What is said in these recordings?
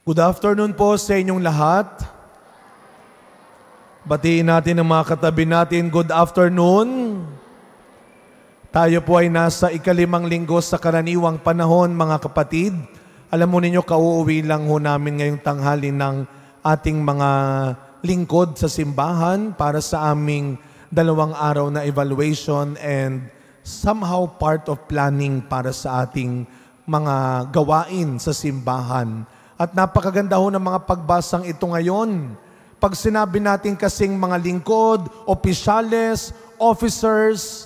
Good afternoon po sa inyong lahat. Batiin natin ang mga katabi natin. Good afternoon. Tayo po ay nasa ika-5 linggo sa karaniwang panahon, mga kapatid. Alam mo ninyo, kauuwi lang ho namin ngayong tanghali ng ating mga lingkod sa simbahan para sa aming 2 araw na evaluation and somehow part of planning para sa ating mga gawain sa simbahan. At napakaganda ho ng mga pagbasang ito ngayon. Pag sinabi natin kasing mga lingkod, opisyales, officers,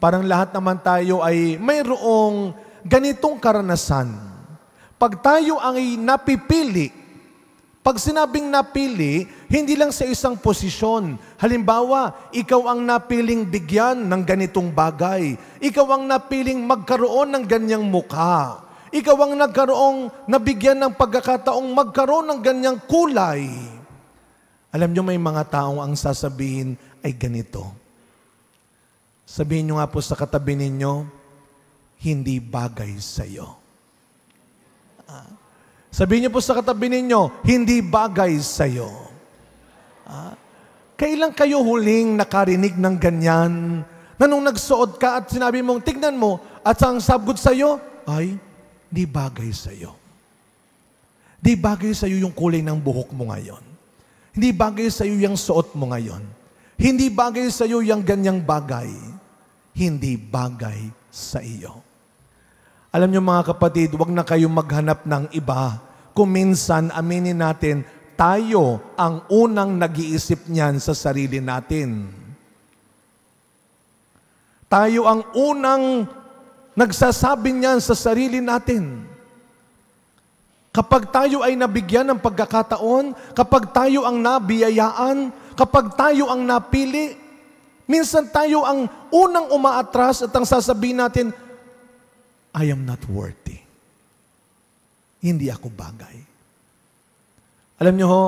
parang lahat naman tayo ay mayroong ganitong karanasan. Pag tayo ay napipili, pag sinabing napili, hindi lang sa isang posisyon. Halimbawa, ikaw ang napiling bigyan ng ganitong bagay. Ikaw ang napiling magkaroon ng ganyang mukha. Ikaw ang nabigyan ng pagkakataong magkaroon ng ganyang kulay. Alam nyo, may mga taong ang sasabihin ay ganito. Sabihin nyo nga po sa katabi ninyo, hindi bagay sa'yo. Sabihin nyo po sa katabi ninyo, hindi bagay sa'yo. Kailan kayo huling nakarinig ng ganyan, na nung nagsuot ka at sinabi mong, tignan mo, at ang sabgot sa'yo, ay, di bagay sa'yo. Di bagay sa'yo yung kulay ng buhok mo ngayon. Hindi bagay sa'yo yung suot mo ngayon. Hindi bagay sa'yo yung ganyang bagay. Hindi bagay sa iyo. Alam niyo mga kapatid, huwag na kayong maghanap ng iba. Kung minsan, aminin natin, tayo ang unang nag-iisip niyan sa sarili natin. Tayo ang unang nagsasabi niyan sa sarili natin. Kapag tayo ay nabigyan ng pagkakataon, kapag tayo ang nabiyayaan, kapag tayo ang napili, minsan tayo ang unang umaatras at ang sasabihin natin, I am not worthy. Hindi ako bagay. Alam niyo ho,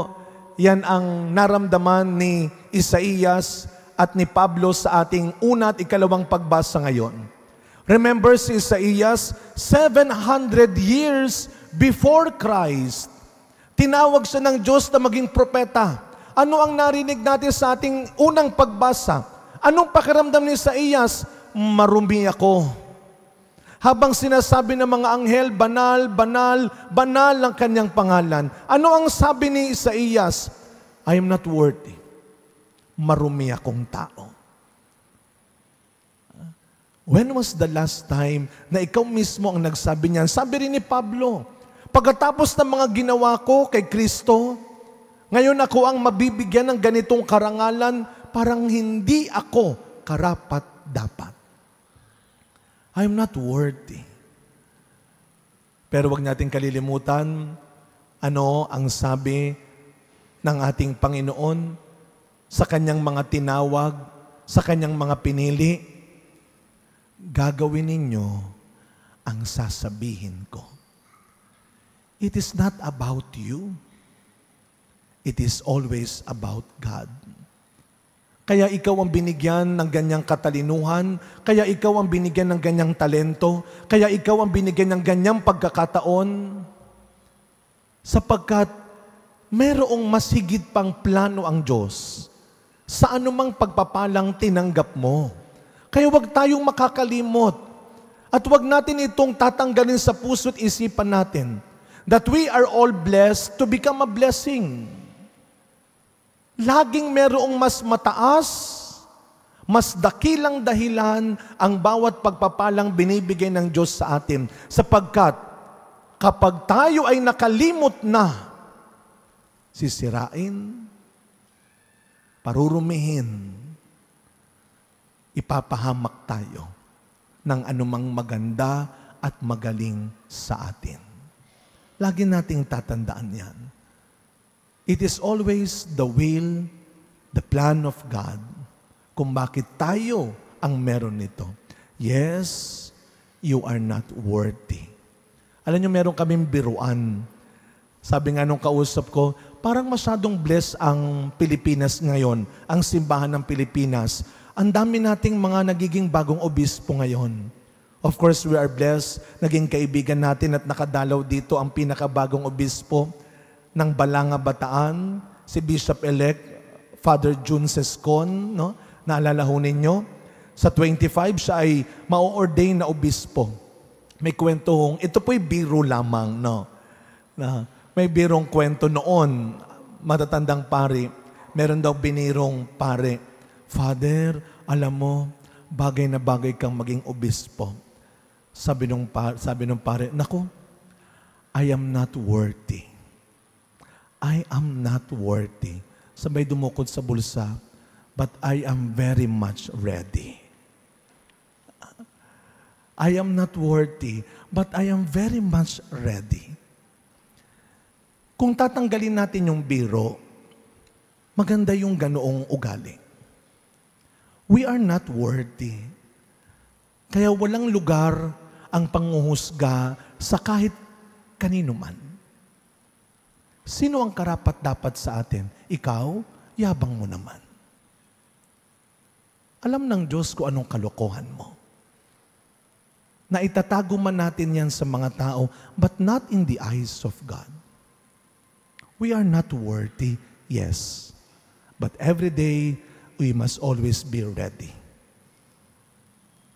yan ang naramdaman ni Isaías at ni Pablo sa ating una at ikalawang pagbasa ngayon. Remember si Isaías, 700 years before Christ, tinawag siya ng Diyos na maging propeta. Ano ang narinig natin sa ating unang pagbasa? Anong pakiramdam ni Isaías? Marumi ako. Habang sinasabi ng mga anghel, banal, banal, banal ang kanyang pangalan. Ano ang sabi ni Isaías? I am not worthy. Marumi akong tao. When was the last time na ikaw mismo ang nagsabi niyan? Sabi rin ni Pablo, pagkatapos ng mga ginawa ko kay Kristo, ngayon ako ang mabibigyan ng ganitong karangalan, parang hindi ako karapat-dapat. I'm not worthy. Pero wag natin kalilimutan, ano ang sabi ng ating Panginoon sa kanyang mga tinawag, sa kanyang mga pinili, gagawin ninyo ang sasabihin ko. It is not about you. It is always about God. Kaya ikaw ang binigyan ng ganyang katalinuhan, kaya ikaw ang binigyan ng ganyang talento, kaya ikaw ang binigyan ng ganyang pagkakataon, sapagkat mayroong mas higit pang plano ang Diyos sa anumang pagpapalang tinanggap mo. Kaya huwag tayong makakalimot at huwag natin itong tatanggalin sa puso't isipan natin that we are all blessed to become a blessing. Laging merong mas mataas, mas dakilang dahilan ang bawat pagpapalang binibigay ng Diyos sa atin. Sapagkat kapag tayo ay nakalimot na, sisirain, parurumihin, ipapahamak tayo ng anumang maganda at magaling sa atin. Lagi nating tatandaan yan. It is always the will, the plan of God, kung bakit tayo ang meron nito. Yes, you are not worthy. Alam niyo, meron kaming biruan. Sabi nga nung kausap ko, parang masyadong blessed ang Pilipinas ngayon, ang simbahan ng Pilipinas. Ang dami nating mga nagiging bagong obispo ngayon. Of course, we are blessed. Naging kaibigan natin at nakadalaw dito ang pinakabagong obispo. ng Balanga Bataan, si Bishop-elect Father June Sescon, no? Naalala ho ninyo? Sa 25, siya ay ma-ordain na obispo. May kwento hong, ito po'y biro lamang, no? Na may birong kwento noon, matatandang pari, meron daw binirong pare, Father, alam mo, bagay na bagay kang maging obispo. Sabi nung pare, naku, I am not worthy. I am not worthy. Sabay dumukod sa bulsa, but I am very much ready. I am not worthy, but I am very much ready. Kung tatanggalin natin yung biro, maganda yung ganoong ugali. We are not worthy. Kaya walang lugar ang panghuhusga sa kahit kanino man. Sino ang karapat-dapat sa atin? Ikaw, yabang mo naman. Alam ng Diyos kung anong kalokohan mo. Na itatago man natin yan sa mga tao, but not in the eyes of God. We are not worthy, yes. But every day, we must always be ready.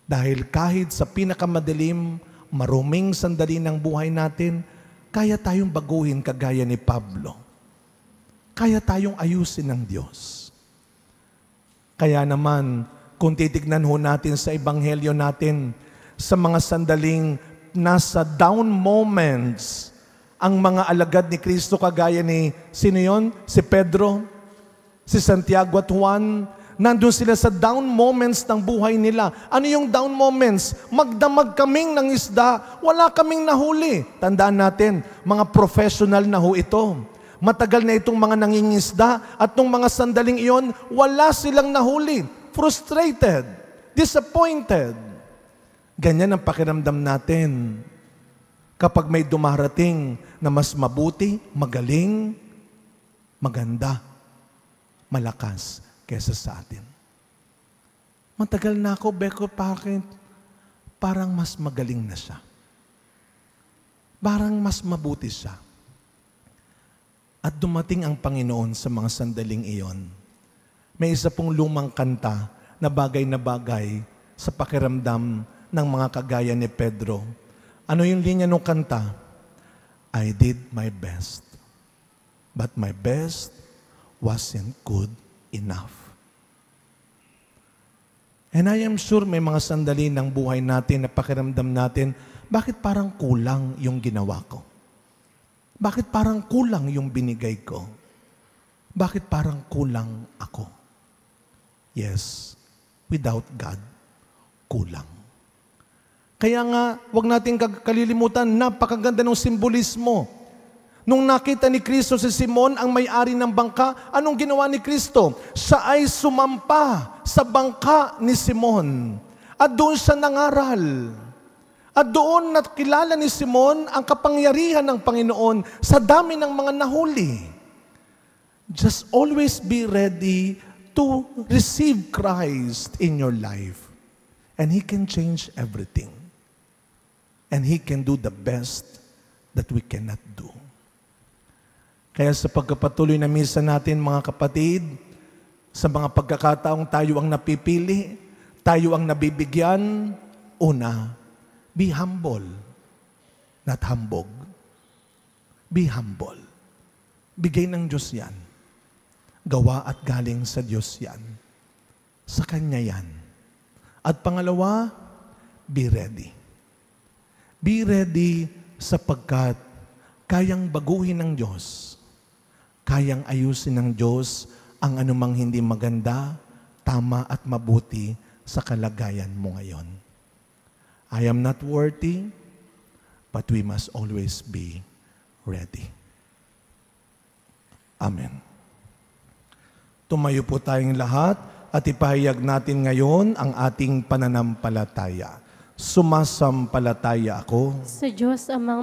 Dahil kahit sa pinakamadilim, maruming sandali ng buhay natin, kaya tayong baguhin kagaya ni Pablo. Kaya tayong ayusin ng Diyos. Kaya naman, kung titignan ho natin sa ebanghelyo natin, sa mga sandaling nasa down moments, ang mga alagad ni Kristo kagaya ni, sino yun? Si Pedro, si Santiago at Juan, nandun sila sa down moments ng buhay nila. Ano yung down moments? Magdamag kaming ng isda, wala kaming nahuli. Tandaan natin, mga professional na ho ito. Matagal na itong mga nangingisda at nung mga sandaling iyon, wala silang nahuli. Frustrated, disappointed. Ganyan ang pakiramdam natin kapag may dumarating na mas mabuti, magaling, maganda, malakas kesa sa atin. Matagal na ako, Beko, bakit? Parang mas magaling na siya. Parang mas mabuti siya. At dumating ang Panginoon sa mga sandaling iyon. May isa pong lumang kanta na bagay sa pakiramdam ng mga kagaya ni Pedro. Ano yung linya ng kanta? I did my best, but my best wasn't good enough. And I am sure may mga sandali ng buhay natin na pakiramdam natin, bakit parang kulang yung ginawa ko? Bakit parang kulang yung binigay ko? Bakit parang kulang ako? Yes, without God, kulang. Kaya nga, wag natin kalilimutan, napakaganda ng simbolismo. Nung nakita ni Kristo si Simon, ang may-ari ng bangka, anong ginawa ni Kristo? Siya ay sumampa sa bangka ni Simon. At doon siya nangaral. At doon nakilala ni Simon ang kapangyarihan ng Panginoon sa dami ng mga nahuli. Just always be ready to receive Christ in your life. And He can change everything. And He can do the best that we cannot do. Kaya sa pagkapatuloy na misa natin, mga kapatid, sa mga pagkakataong tayo ang napipili, tayo ang nabibigyan, una, be humble, not hambog. Be humble. Bigay ng Diyos yan. Gawa at galing sa Diyos yan. Sa Kanya yan. At pangalawa, be ready. Be ready sapagkat kayang baguhin ng Diyos. Kayang ayusin ng Diyos ang anumang hindi maganda, tama at mabuti sa kalagayan mo ngayon. I am not worthy, but we must always be ready. Amen. Tumayo po tayong lahat at ipahayag natin ngayon ang ating pananampalataya. Sumasampalataya ako sa Diyos amang